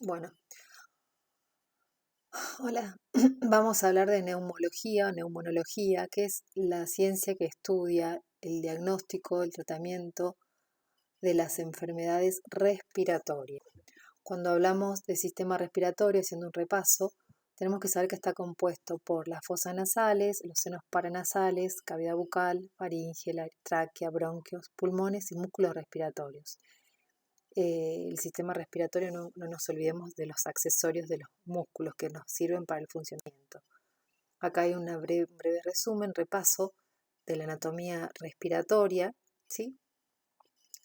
Bueno, hola. Vamos a hablar de neumología o neumonología, que es la ciencia que estudia el diagnóstico, el tratamiento de las enfermedades respiratorias. Cuando hablamos de sistema respiratorio, haciendo un repaso, tenemos que saber que está compuesto por las fosas nasales, los senos paranasales, cavidad bucal, faringe, la tráquea, bronquios, pulmones y músculos respiratorios. El sistema respiratorio, no nos olvidemos de los accesorios de los músculos que nos sirven para el funcionamiento. Acá hay un breve resumen, repaso de la anatomía respiratoria, ¿sí?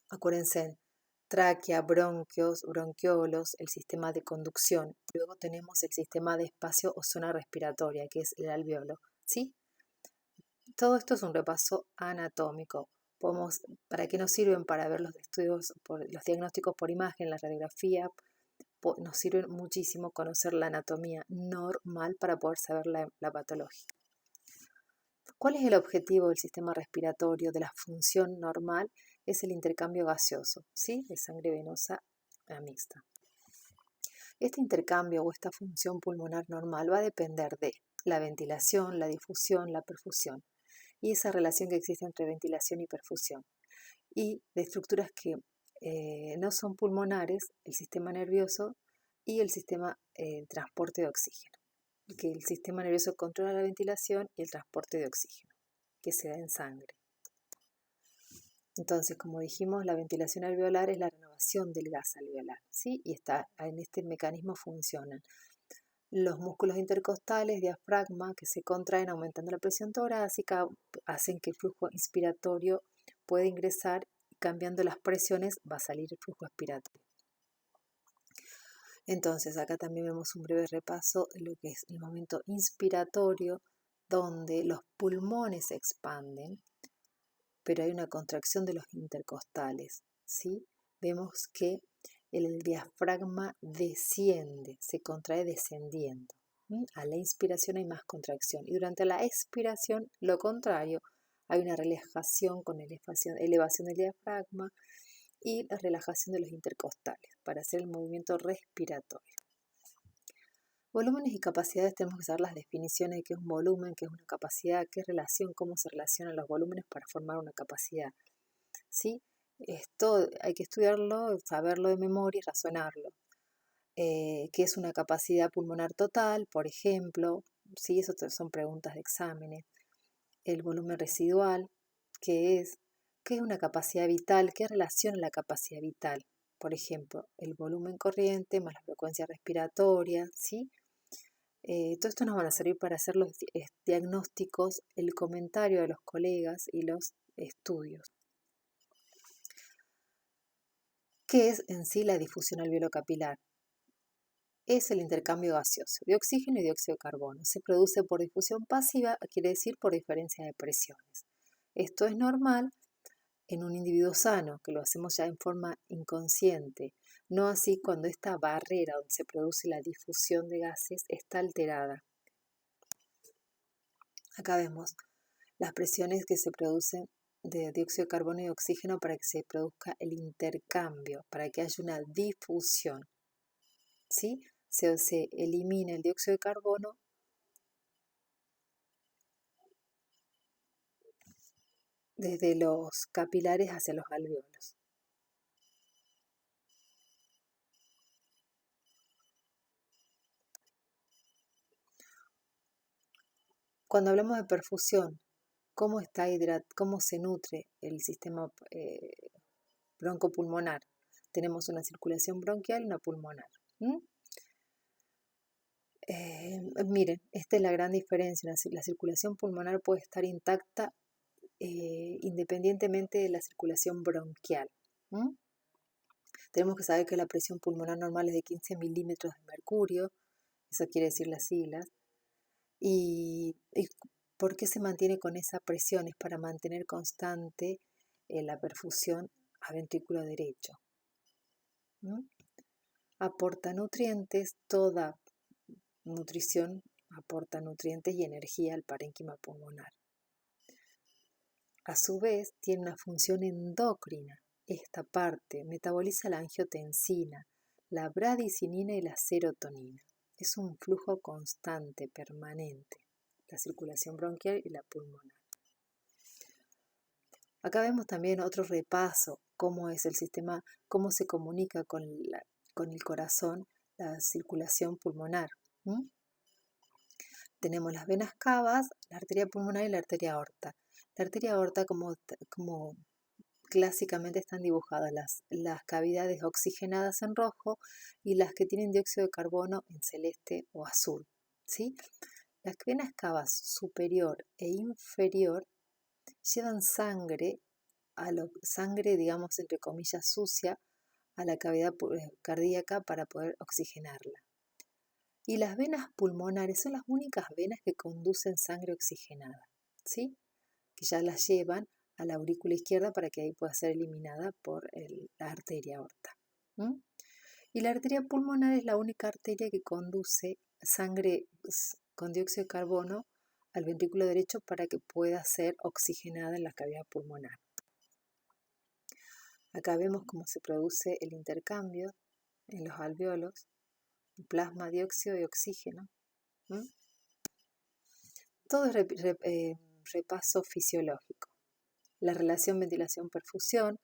Acuérdense, tráquea, bronquios, bronquiolos, el sistema de conducción. Luego tenemos el sistema de espacio o zona respiratoria, que es el alveolo, ¿sí? Todo esto es un repaso anatómico. ¿Para qué nos sirven? Para ver los estudios, los diagnósticos por imagen, la radiografía. Nos sirve muchísimo conocer la anatomía normal para poder saber la patología. ¿Cuál es el objetivo del sistema respiratorio, de la función normal? Es el intercambio gaseoso, ¿sí? De sangre venosa mixta. Este intercambio o esta función pulmonar normal va a depender de la ventilación, la difusión, la perfusión y esa relación que existe entre ventilación y perfusión, y de estructuras que no son pulmonares, el sistema nervioso y el sistema de transporte de oxígeno, que el sistema nervioso controla la ventilación y el transporte de oxígeno, que se da en sangre. Entonces, como dijimos, la ventilación alveolar es la renovación del gas alveolar, ¿sí? Y en este mecanismo funcionan los músculos intercostales, diafragma, que se contraen aumentando la presión torácica, hacen que el flujo inspiratorio pueda ingresar y cambiando las presiones va a salir el flujo expiratorio. Entonces, acá también vemos un breve repaso de lo que es el momento inspiratorio, donde los pulmones se expanden, pero hay una contracción de los intercostales, ¿sí? Vemos que el diafragma desciende, se contrae descendiendo. A la inspiración hay más contracción y durante la expiración, lo contrario, hay una relajación con elevación del diafragma y la relajación de los intercostales para hacer el movimiento respiratorio. Volúmenes y capacidades, tenemos que saber las definiciones de qué es un volumen, qué es una capacidad, qué relación, cómo se relacionan los volúmenes para formar una capacidad, ¿sí? Esto hay que estudiarlo, saberlo de memoria y razonarlo. ¿Qué es una capacidad pulmonar total, por ejemplo? Sí, eso son preguntas de exámenes. El volumen residual, ¿qué es? ¿Qué es una capacidad vital? ¿Qué relaciona la capacidad vital? Por ejemplo, el volumen corriente más la frecuencia respiratoria, ¿sí? Todo esto nos van a servir para hacer los diagnósticos, el comentario de los colegas y los estudios. ¿Qué es en sí la difusión alveolo-capilar? Es el intercambio gaseoso de oxígeno y dióxido de carbono. Se produce por difusión pasiva, quiere decir por diferencia de presiones. Esto es normal en un individuo sano, que lo hacemos ya en forma inconsciente, no así cuando esta barrera donde se produce la difusión de gases está alterada. Acá vemos las presiones que se producen de dióxido de carbono y oxígeno para que se produzca el intercambio, para que haya una difusión, ¿sí? Se elimina el dióxido de carbono desde los capilares hacia los alveolos. Cuando hablamos de perfusión, ¿cómo se nutre el sistema broncopulmonar? Tenemos una circulación bronquial y una pulmonar. Miren, esta es la gran diferencia. La circulación pulmonar puede estar intacta independientemente de la circulación bronquial. Tenemos que saber que la presión pulmonar normal es de 15 milímetros de mercurio, eso quiere decir las siglas. ¿Y por qué se mantiene con esa presión? Es para mantener constante la perfusión a ventrículo derecho. Aporta nutrientes, toda nutrición aporta nutrientes y energía al parénquima pulmonar. A su vez, tiene una función endocrina. Esta parte metaboliza la angiotensina, la bradicinina y la serotonina. Es un flujo constante, permanente, la circulación bronquial y la pulmonar. Acá vemos también otro repaso, cómo es el sistema, cómo se comunica con el corazón la circulación pulmonar. Tenemos las venas cavas, la arteria pulmonar y la arteria aorta. La arteria aorta, como clásicamente están dibujadas las cavidades oxigenadas en rojo y las que tienen dióxido de carbono en celeste o azul, ¿sí? Las venas cavas superior e inferior llevan sangre, sangre, digamos, entre comillas, sucia, a la cavidad cardíaca para poder oxigenarla. Y las venas pulmonares son las únicas venas que conducen sangre oxigenada, ¿sí? Que ya las llevan a la aurícula izquierda para que ahí pueda ser eliminada por la arteria aorta. Y la arteria pulmonar es la única arteria que conduce sangre con dióxido de carbono al ventrículo derecho para que pueda ser oxigenada en la cavidad pulmonar. Acá vemos cómo se produce el intercambio en los alvéolos, plasma, dióxido y oxígeno. Todo es repaso fisiológico. La relación ventilación-perfusión,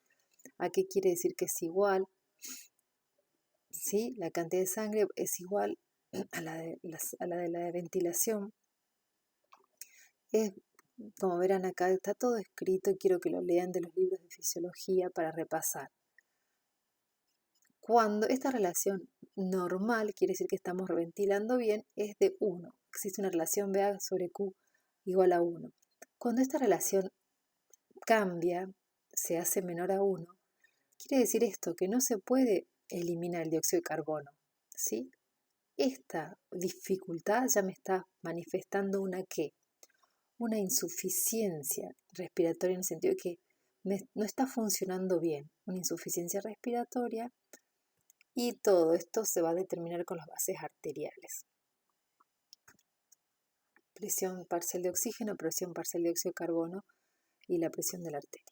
¿a qué quiere decir que es igual? ¿Sí? La cantidad de sangre es igual a la de la ventilación. Como verán acá, está todo escrito, quiero que lo lean de los libros de fisiología para repasar. Cuando esta relación normal, quiere decir que estamos ventilando bien, es de 1. Existe una relación BA sobre Q igual a 1. Cuando esta relación cambia, se hace menor a 1, quiere decir esto, que no se puede eliminar el dióxido de carbono, ¿sí? Esta dificultad ya me está manifestando una insuficiencia respiratoria, en el sentido de que no está funcionando bien, una insuficiencia respiratoria, y todo esto se va a determinar con las bases arteriales. Presión parcial de oxígeno, presión parcial de dióxido de carbono y la presión de la arteria.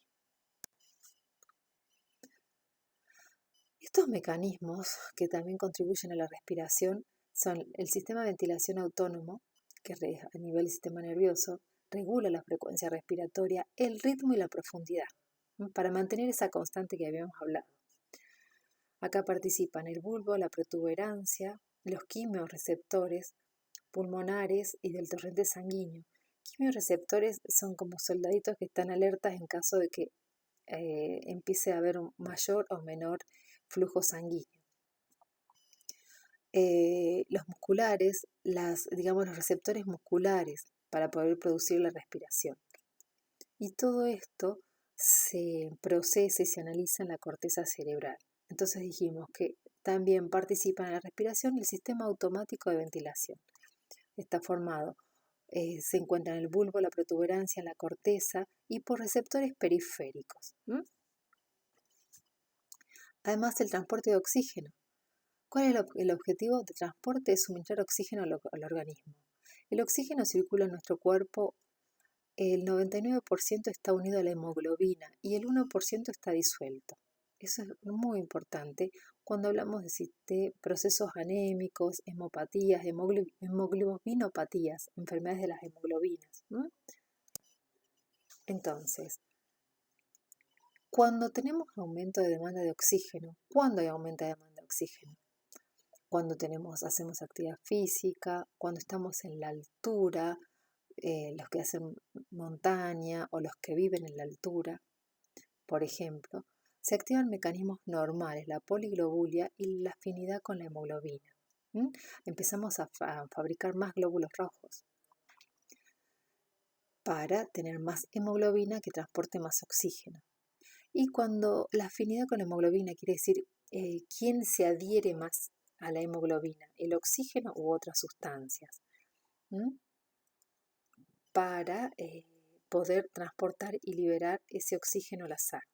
Estos mecanismos que también contribuyen a la respiración son el sistema de ventilación autónomo, que a nivel del sistema nervioso regula la frecuencia respiratoria, el ritmo y la profundidad, para mantener esa constante que habíamos hablado. Acá participan el bulbo, la protuberancia, los quimiorreceptores pulmonares y del torrente sanguíneo. Quimiorreceptores son como soldaditos que están alertas en caso de que empiece a haber un mayor o menor flujo sanguíneo. Los musculares, los receptores musculares para poder producir la respiración. Y todo esto se procesa y se analiza en la corteza cerebral. Entonces dijimos que también participan en la respiración el sistema automático de ventilación. Está formado, se encuentra en el bulbo, la protuberancia, la corteza y por receptores periféricos. Además, el transporte de oxígeno. ¿Cuál es el objetivo de transporte? Es suministrar oxígeno al organismo. El oxígeno circula en nuestro cuerpo, el 99% está unido a la hemoglobina y el 1% está disuelto. Eso es muy importante cuando hablamos de procesos anémicos, hemopatías, hemoglobinopatías, enfermedades de las hemoglobinas. Entonces, cuando tenemos aumento de demanda de oxígeno, ¿cuándo hay aumento de demanda de oxígeno? Cuando hacemos actividad física, cuando estamos en la altura, los que hacen montaña o los que viven en la altura, por ejemplo, se activan mecanismos normales, la poliglobulia y la afinidad con la hemoglobina. Empezamos a fabricar más glóbulos rojos para tener más hemoglobina que transporte más oxígeno. Y cuando la afinidad con la hemoglobina quiere decir quién se adhiere más a la hemoglobina, el oxígeno u otras sustancias, para poder transportar y liberar ese oxígeno a la sangre.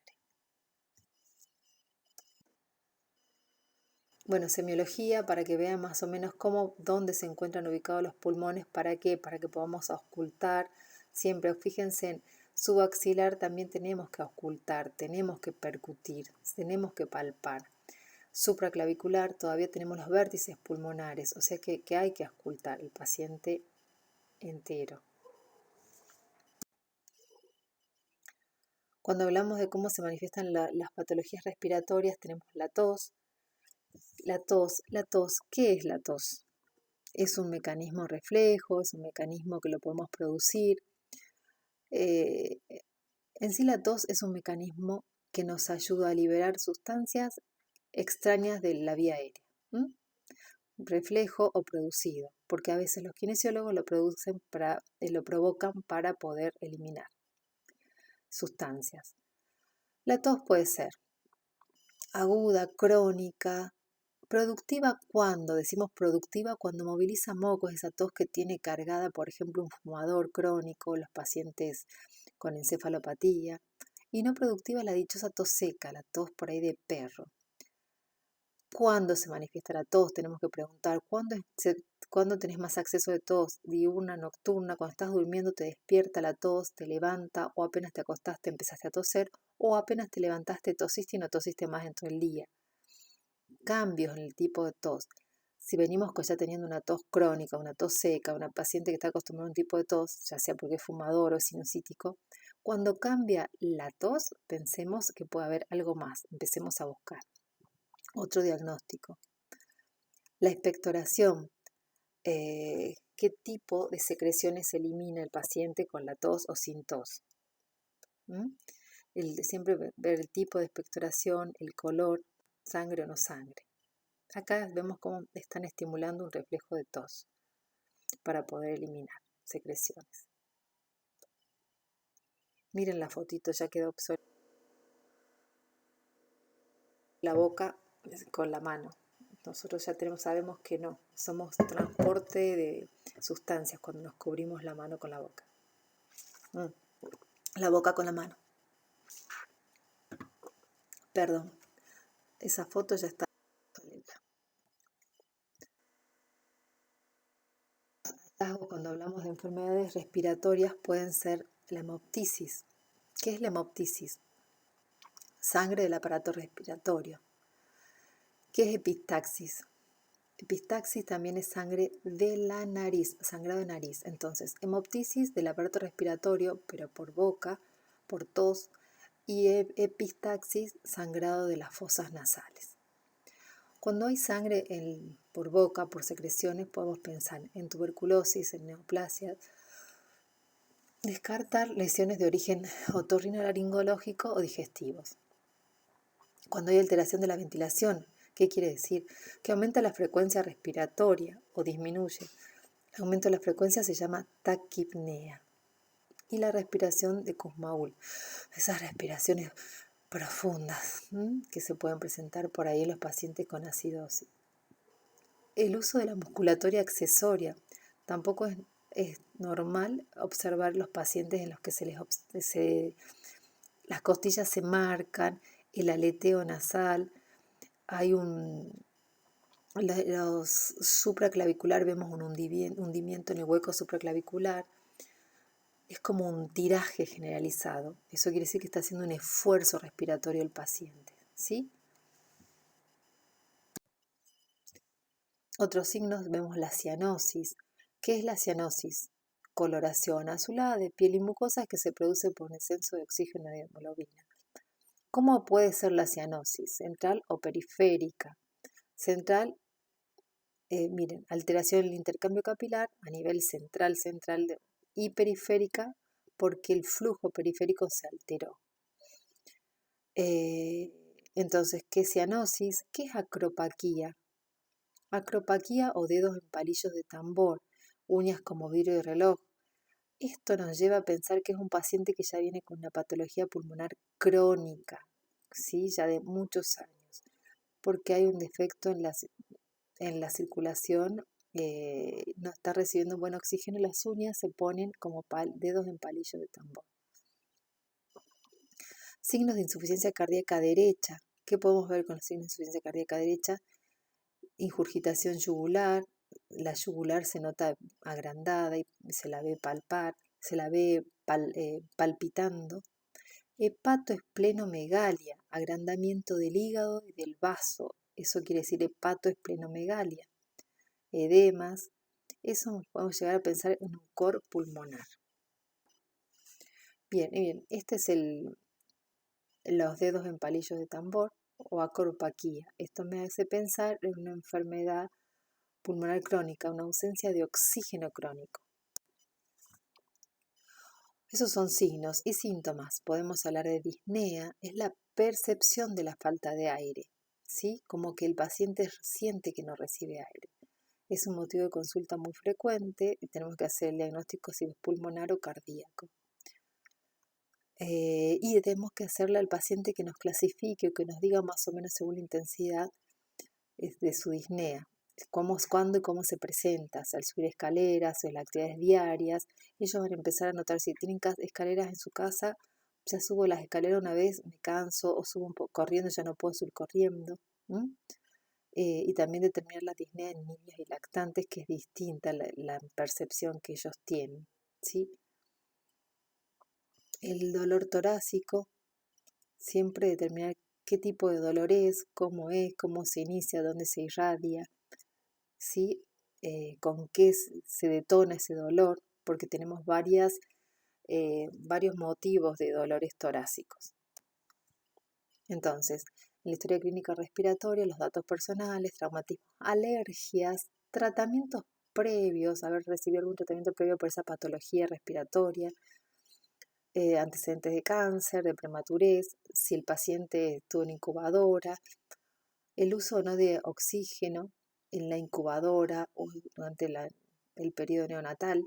Bueno, semiología, para que vean más o menos dónde se encuentran ubicados los pulmones, ¿para qué? Para que podamos auscultar. Siempre, fíjense, en subaxilar también tenemos que auscultar, tenemos que percutir, tenemos que palpar. supraclavicular, todavía tenemos los vértices pulmonares, o sea que hay que auscultar el paciente entero. Cuando hablamos de cómo se manifiestan las patologías respiratorias, tenemos la tos. ¿Qué es la tos? Es un mecanismo reflejo, es un mecanismo que lo podemos producir. En sí la tos es un mecanismo que nos ayuda a liberar sustancias extrañas de la vía aérea, reflejo o producido, porque a veces los kinesiólogos lo provocan para poder eliminar sustancias. La tos puede ser aguda, crónica, productiva cuando, decimos productiva cuando moviliza mocos, esa tos que tiene cargada, por ejemplo, un fumador crónico, los pacientes con encefalopatía, y no productiva la dichosa tos seca, la tos por ahí de perro. ¿Cuándo se manifiesta la tos? Tenemos que preguntar, ¿cuándo tenés más acceso de tos? Diurna, nocturna, cuando estás durmiendo te despierta la tos, te levanta, o apenas te acostaste empezaste a toser, o apenas te levantaste tosiste y no tosiste más en todo el día. Cambios en el tipo de tos. Si venimos ya teniendo una tos crónica, una tos seca, una paciente que está acostumbrada a un tipo de tos, ya sea porque es fumador o es sinusítico, cuando cambia la tos, pensemos que puede haber algo más, empecemos a buscar. Otro diagnóstico. La expectoración. ¿Qué tipo de secreciones elimina el paciente con la tos o sin tos? Siempre ver el tipo de expectoración, el color, sangre o no sangre. Acá vemos cómo están estimulando un reflejo de tos para poder eliminar secreciones. Miren la fotito, ya quedó obsoleta. La boca con la mano. Nosotros ya sabemos que no, somos transporte de sustancias cuando nos cubrimos la mano con la boca. La boca con la mano. Perdón, esa foto ya está obsoleta. Cuando hablamos de enfermedades respiratorias pueden ser la hemoptisis. ¿Qué es la hemoptisis? Sangre del aparato respiratorio. ¿Qué es epistaxis? Epistaxis también es sangre de la nariz, sangrado de nariz. Entonces, hemoptisis del aparato respiratorio, pero por boca, por tos, y epistaxis, sangrado de las fosas nasales. Cuando hay sangre por boca, por secreciones, podemos pensar en tuberculosis, en neoplasias. Descartar lesiones de origen otorrinolaringológico o digestivos. Cuando hay alteración de la ventilación, ¿qué quiere decir? Que aumenta la frecuencia respiratoria o disminuye. El aumento de la frecuencia se llama taquipnea. Y la respiración de Kussmaul, esas respiraciones profundas que se pueden presentar por ahí en los pacientes con acidosis. El uso de la musculatoria accesoria. Tampoco es normal observar los pacientes en los que las costillas se marcan, el aleteo nasal, hay los supraclavicular, vemos un hundimiento en el hueco supraclavicular, es como un tiraje generalizado, eso quiere decir que está haciendo un esfuerzo respiratorio el paciente, ¿sí? Otros signos, vemos la cianosis. ¿Qué es la cianosis? Coloración azulada de piel y mucosas que se produce por un exceso de oxígeno y hemoglobina. ¿Cómo puede ser la cianosis? ¿Central o periférica? Central, miren, alteración del intercambio capilar a nivel central y periférica porque el flujo periférico se alteró. Entonces, ¿qué es cianosis? ¿Qué es acropaquía? Acropaquía o dedos en palillos de tambor, uñas como vidrio de reloj. Esto nos lleva a pensar que es un paciente que ya viene con una patología pulmonar crónica, ¿sí? Ya de muchos años, porque hay un defecto en la circulación, no está recibiendo buen oxígeno y las uñas se ponen como dedos en palillo de tambor. Signos de insuficiencia cardíaca derecha. ¿Qué podemos ver con los signos de insuficiencia cardíaca derecha? Ingurgitación yugular, la yugular se nota agrandada y se la ve palpitando. Hepatoesplenomegalia, agrandamiento del hígado y del vaso eso quiere decir hepatoesplenomegalia, edemas, eso podemos llegar a pensar en un cor pulmonar. Bien, este es los dedos en palillos de tambor o acropaquía. Esto me hace pensar en una enfermedad pulmonar crónica, una ausencia de oxígeno crónico. Esos son signos y síntomas. Podemos hablar de disnea, es la percepción de la falta de aire, ¿sí? Como que el paciente siente que no recibe aire. Es un motivo de consulta muy frecuente y tenemos que hacer el diagnóstico si es pulmonar o cardíaco. Y tenemos que hacerle al paciente que nos clasifique o que nos diga más o menos según la intensidad de su disnea, cuándo y cómo se presenta, al subir escaleras o en las actividades diarias. Ellos van a empezar a notar si tienen escaleras en su casa, ya subo las escaleras una vez, me canso, o subo un poco corriendo, ya no puedo subir corriendo. Y también determinar la disnea en niños y lactantes, que es distinta la percepción que ellos tienen, ¿sí? El dolor torácico, siempre determinar qué tipo de dolor es, cómo se inicia, dónde se irradia, ¿sí? Con qué se detona ese dolor, porque tenemos varios motivos de dolores torácicos. Entonces, en la historia clínica respiratoria, los datos personales, traumatismos, alergias, tratamientos previos, haber recibido algún tratamiento previo por esa patología respiratoria, antecedentes de cáncer, de prematurez, si el paciente estuvo en incubadora, el uso o no de oxígeno en la incubadora o durante el periodo neonatal,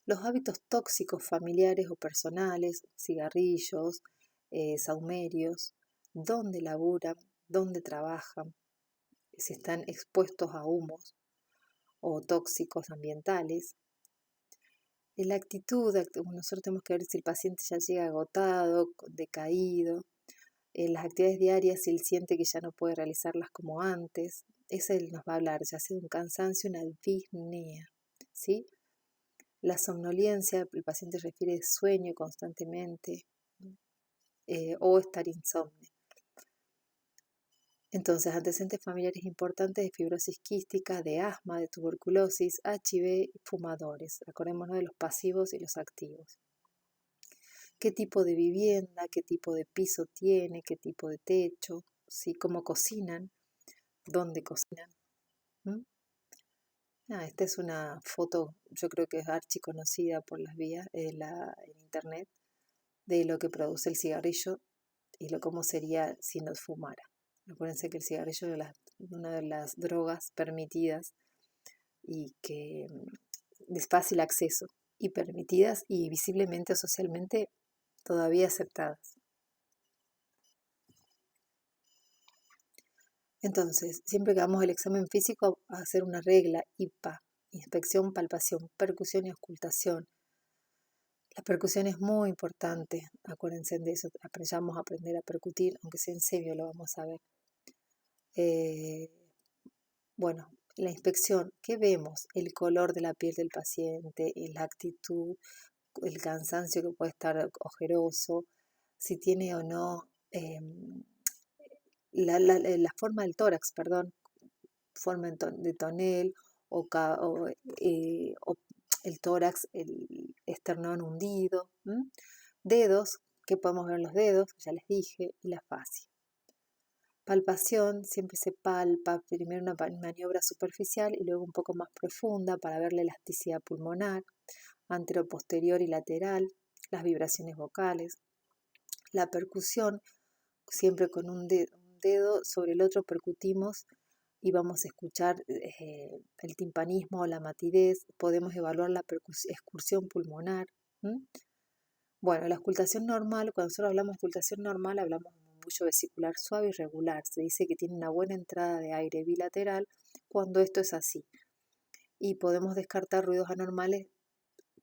los hábitos tóxicos familiares o personales, cigarrillos, sahumerios, dónde laburan, dónde trabajan, si están expuestos a humos o tóxicos ambientales. En la actitud, nosotros tenemos que ver si el paciente ya llega agotado, decaído. En las actividades diarias, si él siente que ya no puede realizarlas como antes, eso él nos va a hablar, ya sea de un cansancio, una disnea, ¿sí? La somnolencia, el paciente refiere sueño constantemente o estar insomne. Entonces, antecedentes familiares importantes de fibrosis quística, de asma, de tuberculosis, HIV, fumadores. Acordémonos de los pasivos y los activos. ¿Qué tipo de vivienda, qué tipo de piso tiene, qué tipo de techo? ¿Sí? ¿Cómo cocinan? ¿Dónde cocinan? Esta es una foto, yo creo que es archiconocida por las vías en internet, de lo que produce el cigarrillo y cómo sería si no fumara. Acuérdense que el cigarrillo es una de las drogas permitidas y que de fácil acceso, y permitidas y visiblemente o socialmente todavía aceptadas. Entonces, siempre que hagamos el examen físico, a hacer una regla, IPA, inspección, palpación, percusión y auscultación. La percusión es muy importante, acuérdense de eso, vamos a aprender a percutir, aunque sea en serio lo vamos a ver. Bueno, la inspección, ¿qué vemos? El color de la piel del paciente, la actitud, el cansancio que puede estar ojeroso, si tiene o no la forma del tórax, forma de tonel o el tórax, el esternón hundido. Dedos, ¿qué podemos ver en los dedos? Ya les dije, y la fascia. Palpación, siempre se palpa, primero una maniobra superficial y luego un poco más profunda para ver la elasticidad pulmonar, anteroposterior y lateral, las vibraciones vocales. La percusión, siempre con un dedo sobre el otro percutimos y vamos a escuchar el timpanismo o la matidez, podemos evaluar la excursión pulmonar. Bueno, la auscultación normal, cuando nosotros hablamos de auscultación normal, hablamos de un murmullo vesicular suave y regular. Se dice que tiene una buena entrada de aire bilateral cuando esto es así. Y podemos descartar ruidos anormales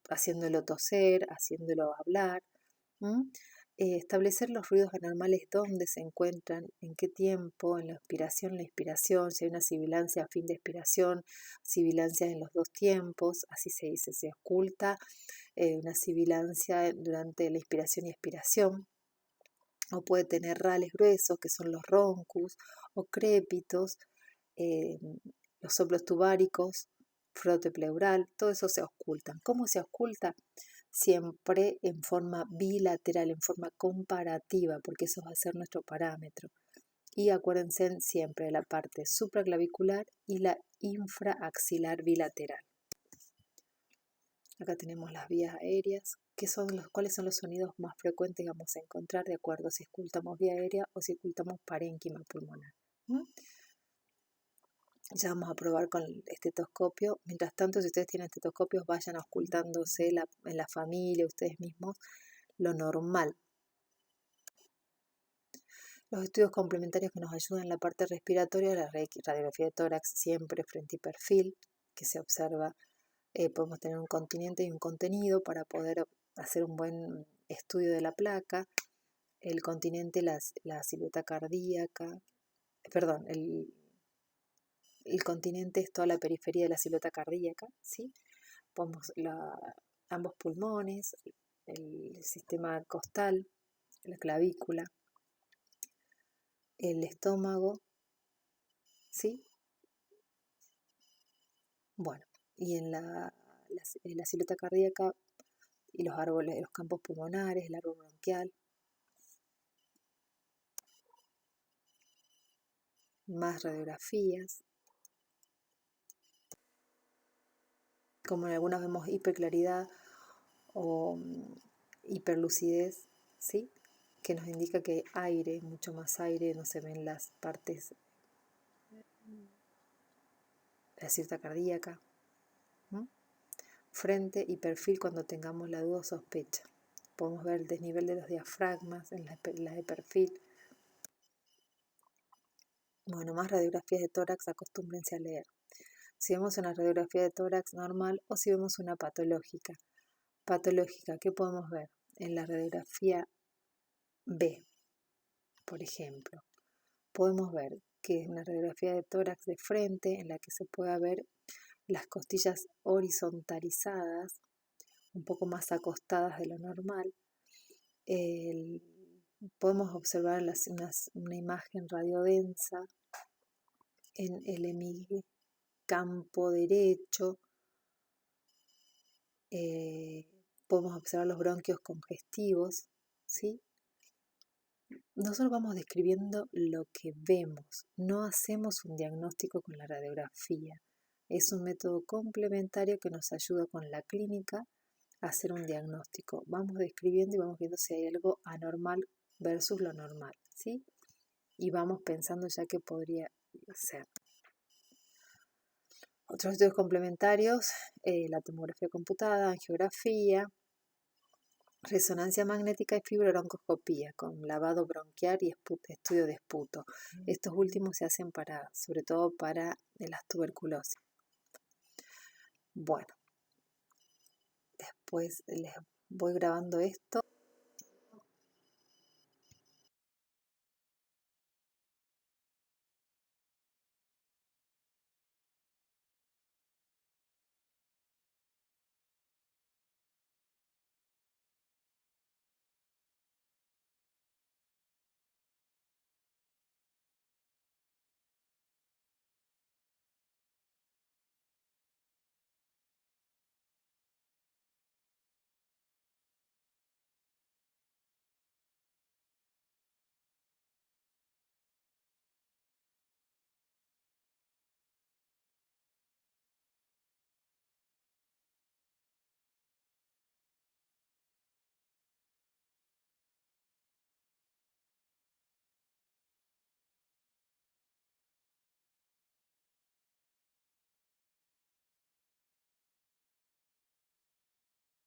haciéndolo toser, haciéndolo hablar. Establecer los ruidos anormales, dónde se encuentran, en qué tiempo, en la inspiración, si hay una sibilancia a fin de expiración, sibilancia en los dos tiempos, así se dice, se ausculta una sibilancia durante la inspiración y expiración. o puede tener rales gruesos, que son los roncus, o crépitos, los soplos tubáricos, frote pleural, todo eso se auscultan. ¿Cómo se ausculta? Siempre en forma bilateral, en forma comparativa, porque eso va a ser nuestro parámetro. Y acuérdense siempre de la parte supraclavicular y la infraaxilar bilateral. Acá tenemos las vías aéreas, cuáles son los sonidos más frecuentes que vamos a encontrar de acuerdo a si auscultamos vía aérea o si auscultamos parénquima pulmonar. Ya vamos a probar con el estetoscopio. Mientras tanto, si ustedes tienen estetoscopios, vayan auscultándose en la familia, ustedes mismos, lo normal. Los estudios complementarios que nos ayudan en la parte respiratoria, la radiografía de tórax siempre frente y perfil, que se observa, podemos tener un continente y un contenido para poder hacer un buen estudio de la placa. El continente, la silueta cardíaca, perdón, el continente es toda la periferia de la silueta cardíaca, ¿sí? Podemos ambos pulmones, el sistema costal, la clavícula, el estómago, ¿sí? Bueno, y en la silueta cardíaca y los árboles, los campos pulmonares, el árbol bronquial. Más radiografías. Como en algunas vemos hiperclaridad o hiperlucidez, ¿sí? Que nos indica que hay aire, mucho más aire, no se ven las partes de la silueta cardíaca. Frente y perfil cuando tengamos la duda o sospecha. Podemos ver el desnivel de los diafragmas en las de perfil. Bueno, más radiografías de tórax, acostúmbrense a leer. Si vemos una radiografía de tórax normal o si vemos una patológica. Patológica, ¿qué podemos ver? En la radiografía B, por ejemplo, podemos ver que es una radiografía de tórax de frente en la que se pueda ver las costillas horizontalizadas, un poco más acostadas de lo normal. Podemos observar una imagen radiodensa en el hemicampo derecho. Podemos observar los bronquios congestivos, ¿sí? Nosotros vamos describiendo lo que vemos, no hacemos un diagnóstico con la radiografía. Es un método complementario que nos ayuda con la clínica a hacer un diagnóstico. Vamos describiendo y vamos viendo si hay algo anormal versus lo normal, ¿sí? Y vamos pensando ya qué podría ser. Otros estudios complementarios, la tomografía computada, angiografía, resonancia magnética y fibrobroncoscopía con lavado bronquial y estudio de esputo. Estos últimos se hacen sobre todo para las tuberculosis. Bueno, después les voy grabando esto.